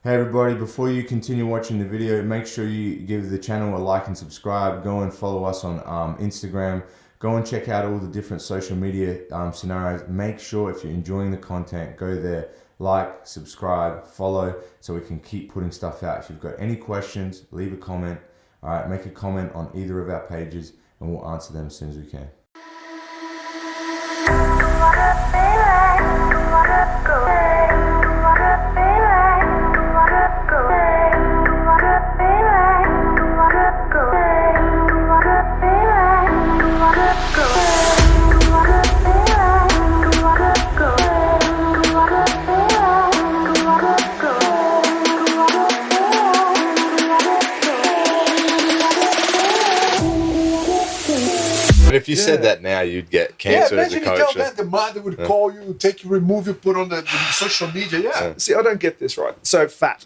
Hey everybody, before you continue watching the video, make sure you give the channel a like and subscribe. Go and follow us on Instagram. Go and check out all the different social media scenarios. Make sure if you're enjoying the content, go there, like, subscribe, follow, so we can keep putting stuff out. If you've got any questions, leave a comment. All right, make a comment on either of our pages and we'll answer them as soon as we can. If you said that now, you'd get cancelled as a coach. Imagine you tell that the mother would call you, take you, remove you, put on the social media. Yeah. See, I don't get this right. So fat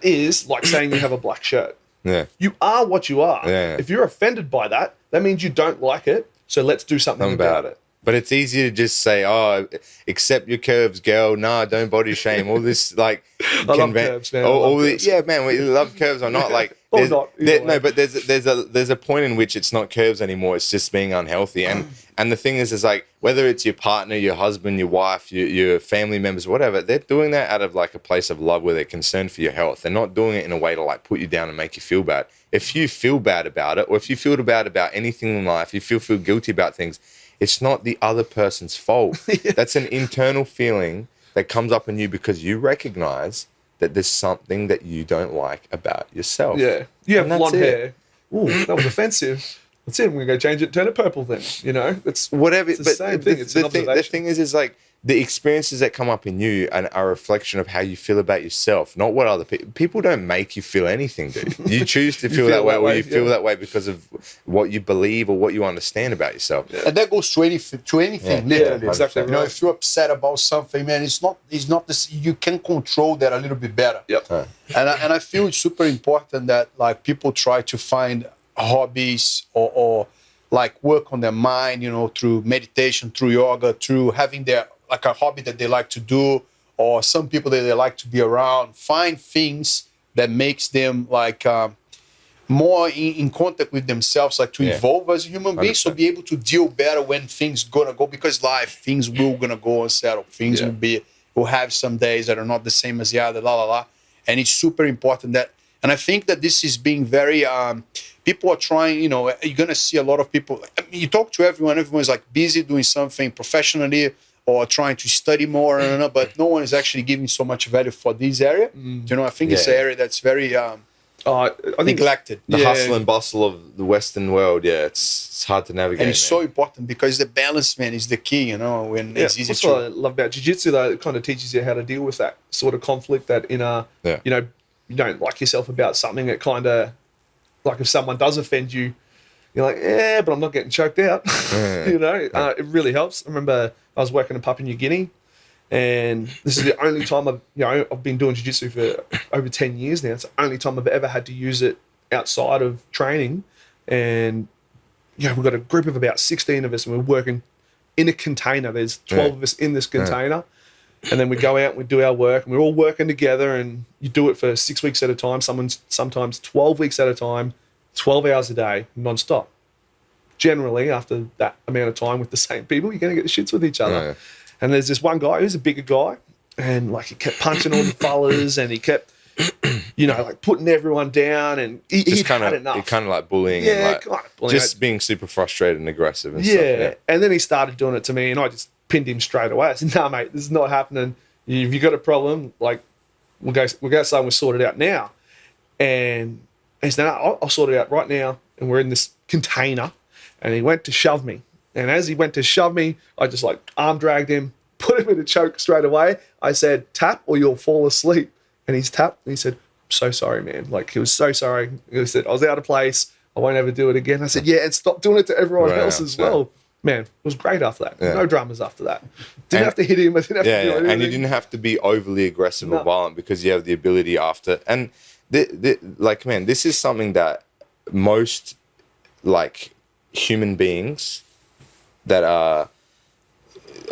is like saying you have a black shirt. Yeah. You are what you are. Yeah. If you're offended by that, that means you don't like it. So let's do something about it. But it's easy to just say, "Oh, accept your curves, girl." Nah, don't body shame. All this like, I love curves, man. Yeah, man, we love curves or not. Like, Well, but there's a point in which it's not curves anymore. It's just being unhealthy. And the thing is like whether it's your partner, your husband, your wife, your family members, whatever, they're doing that out of like a place of love where they're concerned for your health. They're not doing it in a way to like put you down and make you feel bad. If you feel bad about it, or if you feel bad about anything in life, you feel guilty about things, it's not the other person's fault. That's an internal feeling that comes up in you because you recognize that there's something that you don't like about yourself. Yeah. You have blonde hair. Ooh, that was offensive. That's it. I'm going to go change it, turn it purple then. You know, it's whatever. It's the same thing. It's an observation. The thing is like the experiences that come up in you are a reflection of how you feel about yourself, not what other people don't make you feel anything, dude. You choose to feel that way, or you feel that way because of what you believe or what you understand about yourself. Yeah. And that goes to anything, literally. Exactly. You know, if you're upset about something, man, it's not this. You can control that a little bit better. Yep. And I feel it's super important that like people try to find hobbies or like work on their mind, you know, through meditation, through yoga, through having their like a hobby that they like to do, or some people that they like to be around. Find things that makes them like more in contact with themselves, like to evolve as a human being, so be able to deal better when things gonna go, because things will gonna go unsettled. Things will have some days that are not the same as the other, and it's super important that. And I think that this is being very, people are trying, you know, you're going to see a lot of people, I mean, you talk to everyone's like busy doing something professionally or trying to study more, but no one is actually giving so much value for this area. You know, I think it's an area that's very I think neglected. The hustle and bustle of the Western world, it's hard to navigate. And it's so important because the balance, man, is the key, you know, when it's easy to... What I love about jiu-jitsu, though, it kind of teaches you how to deal with that sort of conflict, that inner, you know, you don't like yourself about something. It kind of, like if someone does offend you, you're like, yeah, but I'm not getting choked out. You know, it really helps. I remember I was working in Papua New Guinea, and this is the only time I've been doing jiu-jitsu for over 10 years now. It's the only time I've ever had to use it outside of training. And, you know, we've got a group of about 16 of us, and we're working in a container. There's 12 of us in this container. And then we go out and we do our work, and we're all working together, and you do it for 6 weeks at a time, sometimes 12 weeks at a time, 12 hours a day, non-stop. Generally, after that amount of time with the same people, you're going to get the shits with each other. And there's this one guy who's a bigger guy, and like he kept punching all the fellas, and he kept, you know, like putting everyone down, and he'd had enough. He kind of like bullying, and like kind of bullying, just being super frustrated and aggressive and stuff. Yeah. And then he started doing it to me, and I just pinned him straight away. I said, "No, mate, this is not happening. If you got a problem, like we'll go outside and we'll sort it out now." And he said, "No, I'll sort it out right now." And we're in this container, and he went to shove me. And as he went to shove me, I just like arm dragged him, put him in a choke straight away. I said, "Tap or you'll fall asleep." And he's tapped. And he said, "I'm so sorry, man." Like, he was so sorry. He said, "I was out of place. I won't ever do it again." I said, "Yeah, and stop doing it to everyone else as well." Man, it was great after that. No dramas after that. Didn't have to hit him. I didn't have to do anything. And you didn't have to be overly aggressive or violent, because you have the ability after. And like, man, this is something that most like human beings that are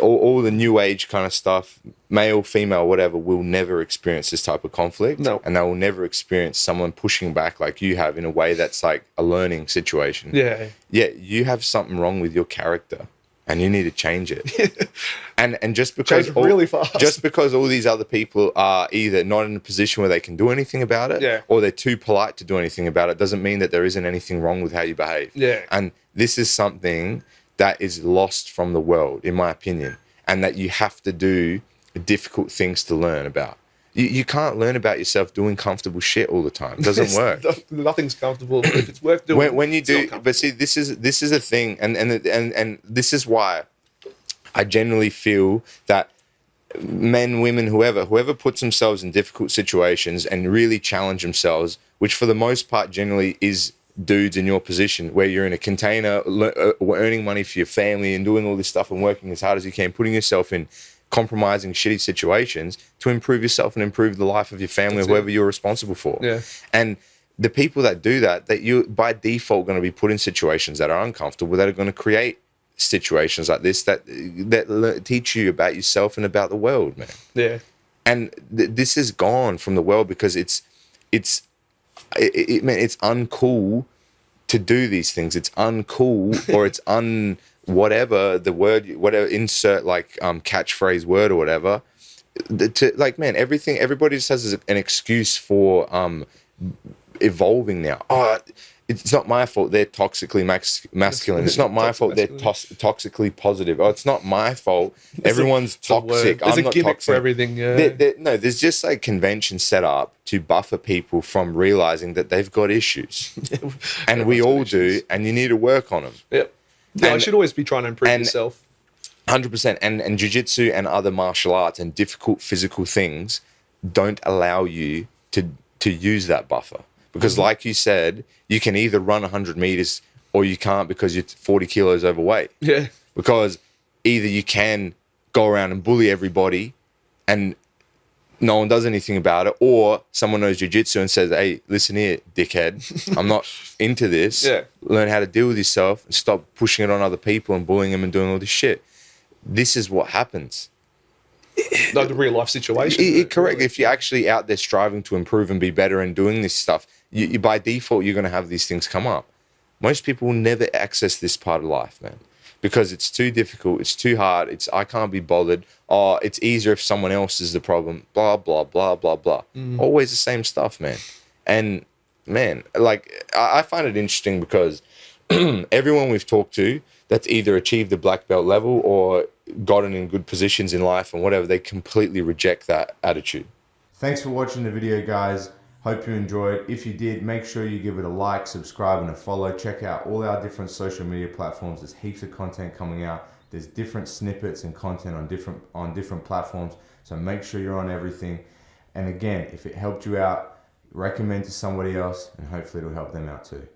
all the new age kind of stuff, male, female, whatever, will never experience this type of conflict. No. And they will never experience someone pushing back like you have in a way that's like a learning situation. Yeah. Yeah, you have something wrong with your character and you need to change it. and just because Change really fast. just because all these other people are either not in a position where they can do anything about it, or they're too polite to do anything about it, doesn't mean that there isn't anything wrong with how you behave. Yeah. And this is something that is lost from the world, in my opinion, and that you have to do difficult things to learn about. You can't learn about yourself doing comfortable shit all the time. It doesn't work. Nothing's comfortable. If it's worth doing, when you do, but see, this is a thing, and this is why I generally feel that men, women, whoever puts themselves in difficult situations and really challenge themselves, which for the most part generally is dudes in your position where you're in a container earning money for your family and doing all this stuff and working as hard as you can, putting yourself in compromising shitty situations to improve yourself and improve the life of your family or whoever you're responsible for. Yeah. And the people that do that you by default going to be put in situations that are uncomfortable, that are going to create situations like this that teach you about yourself and about the world, man. Yeah. And this is gone from the world because it's uncool to do these things. It's uncool or it's whatever the word, whatever, insert like catchphrase word or whatever. Like, man, everybody just has an excuse for evolving now. Oh, it's not my fault they're toxically masculine. It's not my fault they're toxically positive. Oh, it's not my fault. Everyone's toxic. There's I'm a not gimmick toxic for everything. Yeah. No, there's just like convention set up to buffer people from realizing that they've got issues. And we all do, and you need to work on them. Yep. Yeah, I And- should always be trying to improve yourself. 100%. And jiu-jitsu and other martial arts and difficult physical things don't allow you to use that buffer. Because like you said, you can either run 100 meters or you can't because you're 40 kilos overweight. Yeah. Because either you can go around and bully everybody and no one does anything about it, or someone knows jiu-jitsu and says, hey, listen here, dickhead, I'm not into this. Yeah. Learn how to deal with yourself and stop pushing it on other people and bullying them and doing all this shit. This is what happens. Like the real life situation. Correct. If you're actually out there striving to improve and be better and doing this stuff, you by default, you're going to have these things come up. Most people will never access this part of life, man, because it's too difficult. It's too hard. I can't be bothered. Oh, it's easier if someone else is the problem. Blah, blah, blah, blah, blah. Always the same stuff, man. And, man, like, I find it interesting because everyone we've talked to that's either achieved the black belt level or gotten in good positions in life and whatever, they completely reject that attitude. Thanks for watching the video, guys. Hope you enjoyed. If you did, make sure you give it a like, subscribe, and a follow. Check out all our different social media platforms. There's heaps of content coming out. There's different snippets and content on different platforms. So make sure you're on everything. And again, if it helped you out, recommend to somebody else, and hopefully it'll help them out too.